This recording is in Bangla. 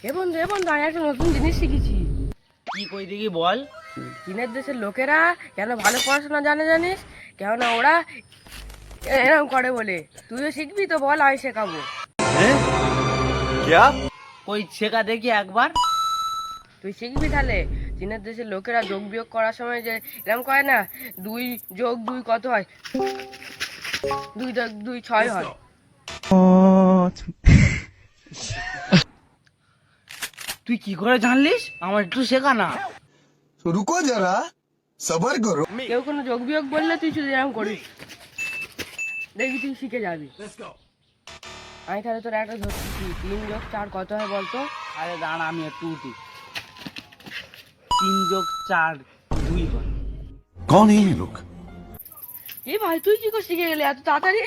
এ বন্ধু আমি একটা নতুন জিনিস শিখেছি। কি কই দেখি বল। চীনের দেশের লোকেরা কেন ভালো পড়াশোনা জানে জানিস? কেননা ওরা এরকম করে বলে। তুইও শিখবি তো বল, আমি শেখাবো। क्या? কই শেখা দেখি একবার। তুই শিখবি তাহলে? চীনের দেশের লোকেরা যোগ বিয়োগ করার সময় যে এরকম করে না, 2+2 কত হয়? 2+2 6 হয়। তুই কি করে জানলিস? আমার একটু শেখা না। तो रुको जरा सबर करो। কেউ কোনো যোগ বিয়োগ বললে তুই শুধু এরকম করিস, দেখবি তুই শিখে যাবি। আমি তাহলে তোর একটা ধরছি, 3+4 কত হয় বলতো? আরে দাঁড়া আমি একটু উঠি। 3+4 2 হয়। कौन है ये लोग? এ ভাই তুই কি করে শিখে গেলি এত তাড়াতাড়ি?